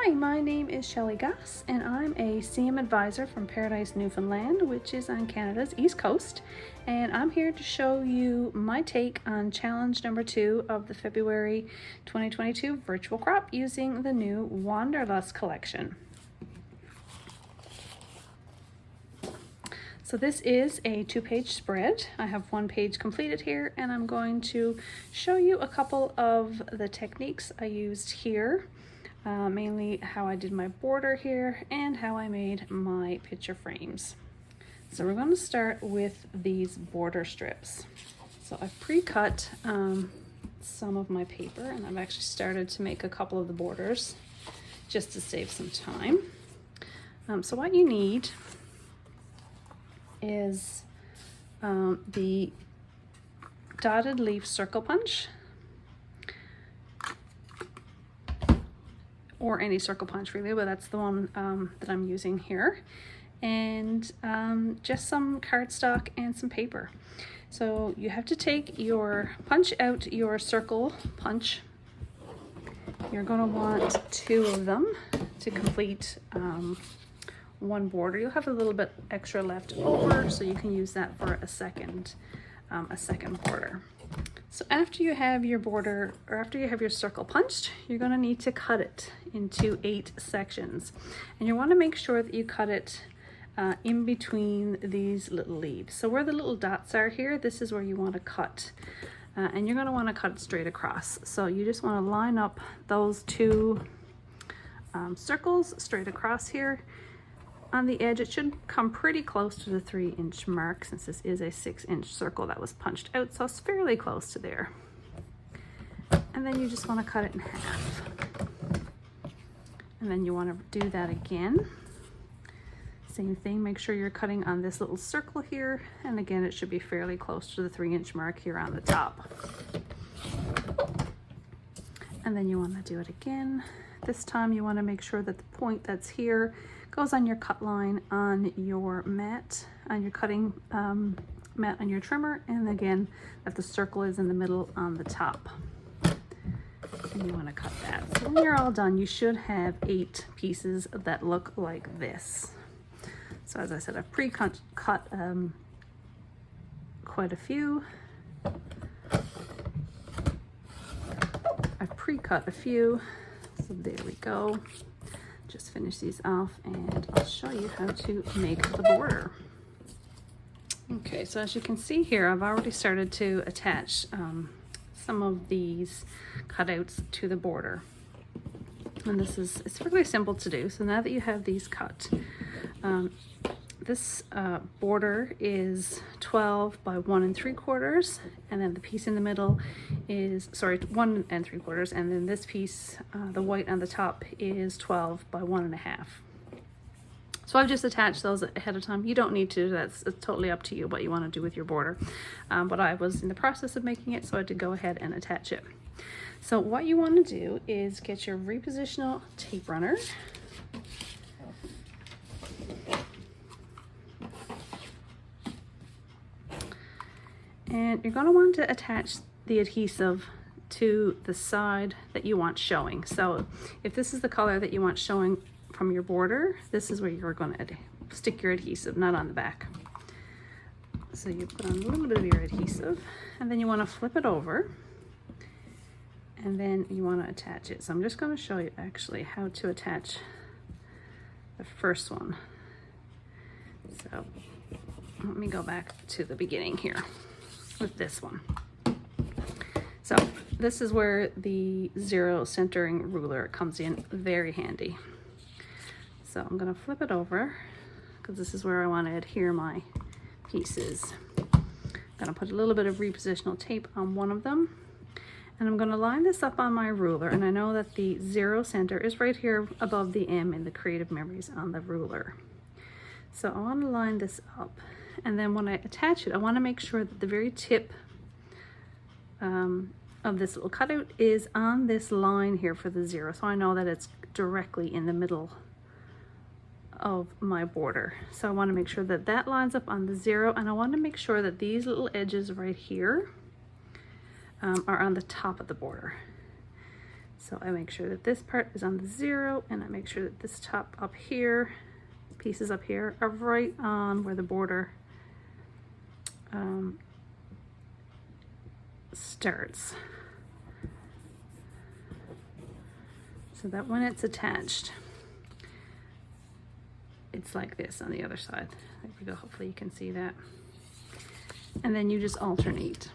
Hi, my name is Shelley Goss, and I'm a CM advisor from Paradise, Newfoundland, which is on Canada's East Coast. And I'm here to show you my take on challenge number 2 of the February 2022 virtual crop using the new Wanderlust collection. So this is a 2-page spread. I have 1 page completed here, and I'm going to show you a couple of the techniques I used here. Mainly how I did my border here and how I made my picture frames. So we're going to start with these border strips. So I've pre-cut some of my paper, and I've actually started to make a couple of the borders just to save some time. So what you need is the dotted leaf circle punch, or any circle punch really, but that's the one that I'm using here, and just some cardstock and some paper. So you have to take punch out your circle punch. You're going to want 2 of them to complete 1 border. You'll have a little bit extra left over, so you can use that for a second border. So after you have your border, or after you have your circle punched, you're going to need to cut it into 8 sections. And you want to make sure that you cut it in between these little leaves. So where the little dots are here, this is where you want to cut. And you're going to want to cut it straight across. So you just want to line up those 2 circles straight across here. On the edge, it should come pretty close to the 3-inch mark, since this is a 6-inch circle that was punched out, so it's fairly close to there. And then you just want to cut it in half. And then you want to do that again. Same thing, make sure you're cutting on this little circle here, and again, it should be fairly close to the 3-inch mark here on the top. And then you want to do it again. This time you want to make sure that the point that's here goes on your cut line on your mat, on your cutting mat on your trimmer, and again that the circle is in the middle on the top. And you want to cut that. So when you're all done, you should have 8 pieces that look like this. So as I said, I've pre-cut quite a few. I've pre-cut a few. So there we go. Just finish these off, and I'll show you how to make the border. Okay, so as you can see here, I've already started to attach some of these cutouts to the border. And it's really simple to do. So now that you have these cut, this border is 12 by 1 3/4, and then the piece in the middle is 1 3/4, and then this piece, the white on the top, is 12 by 1 1/2. So I've just attached those ahead of time. You don't need to, it's totally up to you what you want to do with your border. But I was in the process of making it, so I had to go ahead and attach it. So what you want to do is get your repositional tape runner. And you're going to want to attach the adhesive to the side that you want showing. So if this is the color that you want showing from your border, this is where you're going to stick your adhesive, not on the back. So you put on a little bit of your adhesive, and then you want to flip it over, and then you want to attach it. So I'm just going to show you actually how to attach the first one. So let me go back to the beginning here with this one. So this is where the 0 centering ruler comes in very handy. So I'm going to flip it over, because this is where I want to adhere my pieces. I'm going to put a little bit of repositional tape on one of them, and I'm going to line this up on my ruler. And I know that the 0 center is right here above the M in the creative memories on the ruler. So I want to line this up, and then when I attach it, I want to make sure that the very tip of this little cutout is on this line here for the 0, so I know that it's directly in the middle of my border. So I want to make sure that that lines up on the 0, and I want to make sure that these little edges right here are on the top of the border. So I make sure that this part is on the 0, and I make sure that this top up here, pieces up here, are right on where the border starts. So that when it's attached, it's like this on the other side. There we go, hopefully you can see that. And then you just alternate.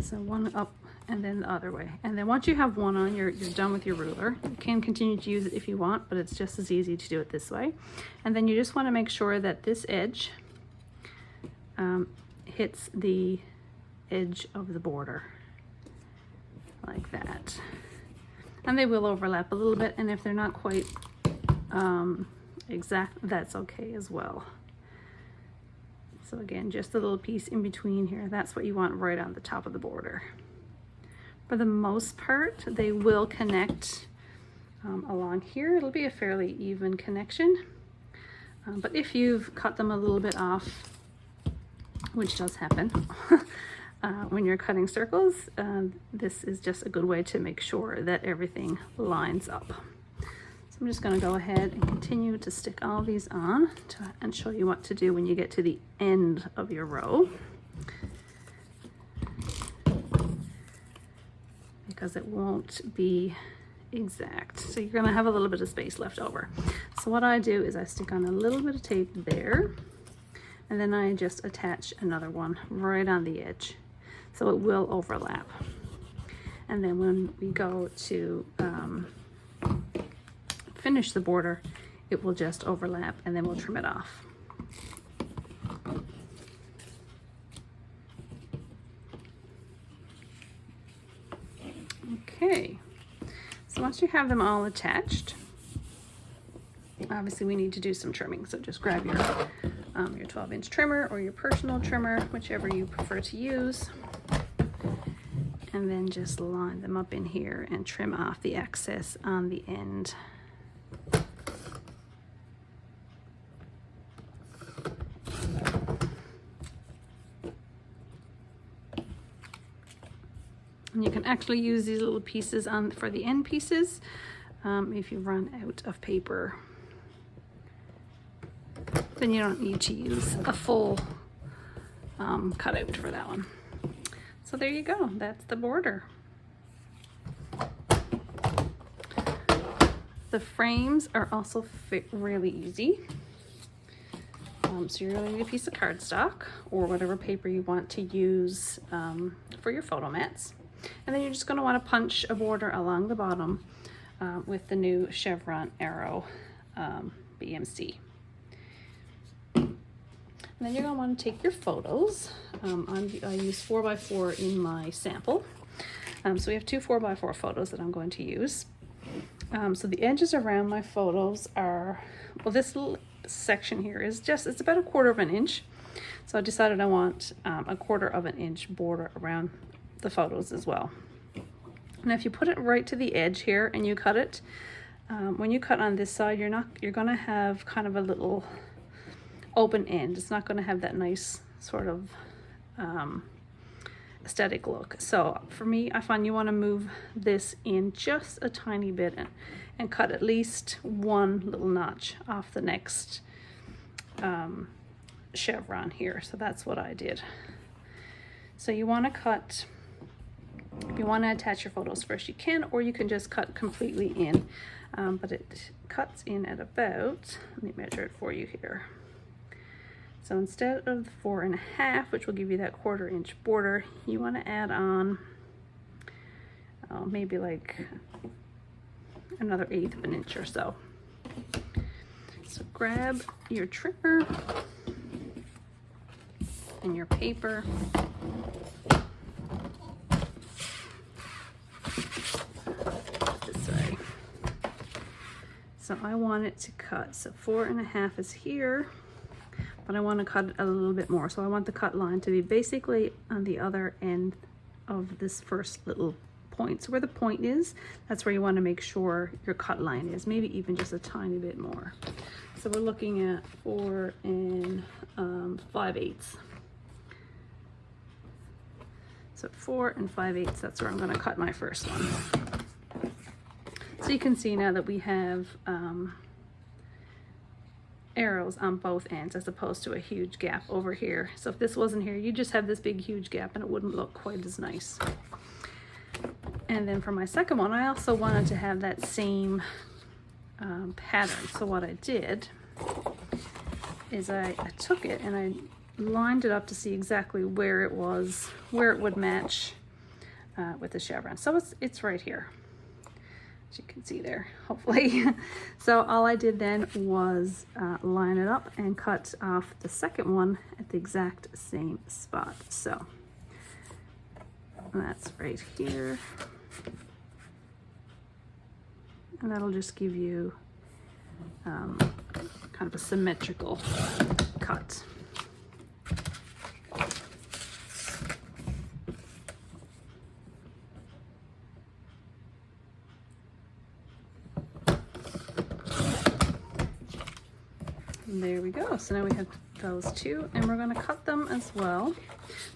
So one up and then the other way. And then once you have one on, you're done with your ruler. You can continue to use it if you want, but it's just as easy to do it this way. And then you just want to make sure that this edge hits the edge of the border, like that. And they will overlap a little bit, and if they're not quite exact, that's okay as well. So again, just a little piece in between here, that's what you want right on the top of the border. For the most part, they will connect along here. It'll be a fairly even connection, but if you've cut them a little bit off, which does happen when you're cutting circles, this is just a good way to make sure that everything lines up. So I'm just going to go ahead and continue to stick all these on and show you what to do when you get to the end of your row, because it won't be exact. So you're going to have a little bit of space left over. So what I do is I stick on a little bit of tape there, and then I just attach another one right on the edge, so it will overlap. And then when we go to finish the border, it will just overlap, and then we'll trim it off. Okay, so once you have them all attached, obviously we need to do some trimming. So just grab your 12-inch trimmer or your personal trimmer, whichever you prefer to use, and then just line them up in here and trim off the excess on the end. And you can actually use these little pieces for the end pieces if you run out of paper. Then you don't need to use a full cutout for that one. So there you go, that's the border. The frames are also really easy. So you're going to need a piece of cardstock or whatever paper you want to use for your photo mats. And then you're just going to want to punch a border along the bottom with the new chevron arrow BMC. And then you're going to want to take your photos. I use 4x4 in my sample. So we have two 4x4 photos that I'm going to use. So the edges around my photos are, well, this little section here is just, it's about 1/4 of an inch. So I decided I want a 1/4 of an inch border around the photos as well. And if you put it right to the edge here and you cut it, when you cut on this side, you're going to have kind of a little open end. It's not going to have that nice sort of aesthetic look. So for me, I find you want to move this in just a tiny bit and cut at least one little notch off the next chevron here. So that's what I did. So you want to cut, if you want to attach your photos first, you can, or you can just cut completely in. But it cuts in at about, let me measure it for you here. So instead of the 4.5, which will give you that 1/4 inch border, you want to add on maybe like another 1/8 of an inch or so. So grab your trimmer and your paper. This way. So I want it to cut. So 4.5 is here, but I want to cut it a little bit more. So I want the cut line to be basically on the other end of this first little point. So where the point is, that's where you want to make sure your cut line is, maybe even just a tiny bit more. So we're looking at 4 5/8. So 4 5/8, that's where I'm going to cut my first one. So you can see now that we have arrows on both ends as opposed to a huge gap over here. So if this wasn't here, you just have this big huge gap and it wouldn't look quite as nice. And then for my second one, I also wanted to have that same pattern. So what I did is I took it and I lined it up to see exactly where it was, where it would match with the chevron. So it's right here, as you can see there, hopefully. So all I did then was line it up and cut off the second one at the exact same spot. So that's right here. And that'll just give you kind of a symmetrical cut. And there we go. So now we have those two, and we're going to cut them as well.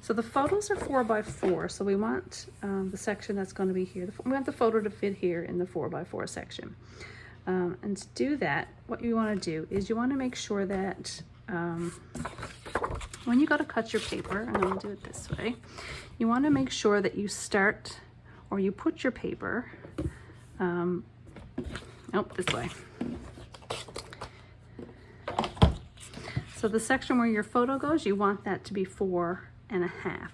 So the photos are 4 by 4, so we want the section that's going to be here. We want the photo to fit here in the 4 by 4 section. And to do that, what you want to do is you want to make sure that when you go to cut your paper, and I'll do it this way, you want to make sure that you start, or you put your paper, this way. So the section where your photo goes, you want that to be 4 1/2.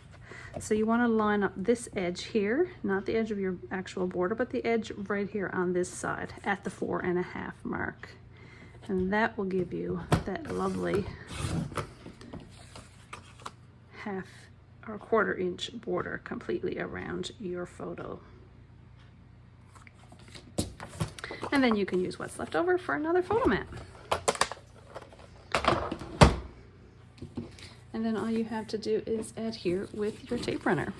So you want to line up this edge here, not the edge of your actual border, but the edge right here on this side at the 4 1/2 mark. And that will give you that lovely 1/2 or 1/4 inch border completely around your photo. And then you can use what's left over for another photo mat. And then all you have to do is adhere with your tape runner.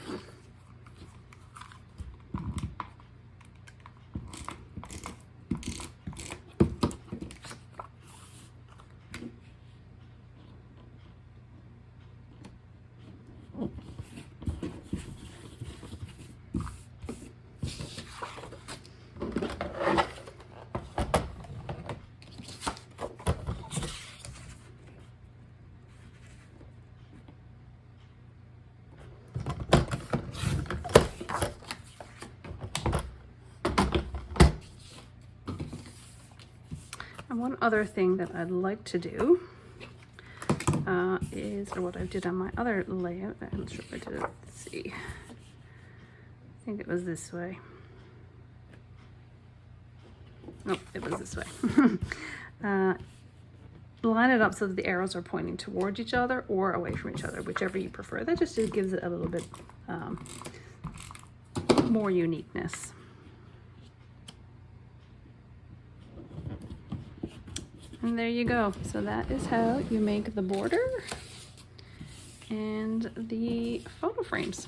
And one other thing that I'd like to do or what I did on my other layout, I'm not sure if I did it, let's see. I think it was this way. Nope, it was this way. Line it up so that the arrows are pointing towards each other or away from each other, whichever you prefer. That just gives it a little bit more uniqueness. And there you go. So that is how you make the border and the photo frames.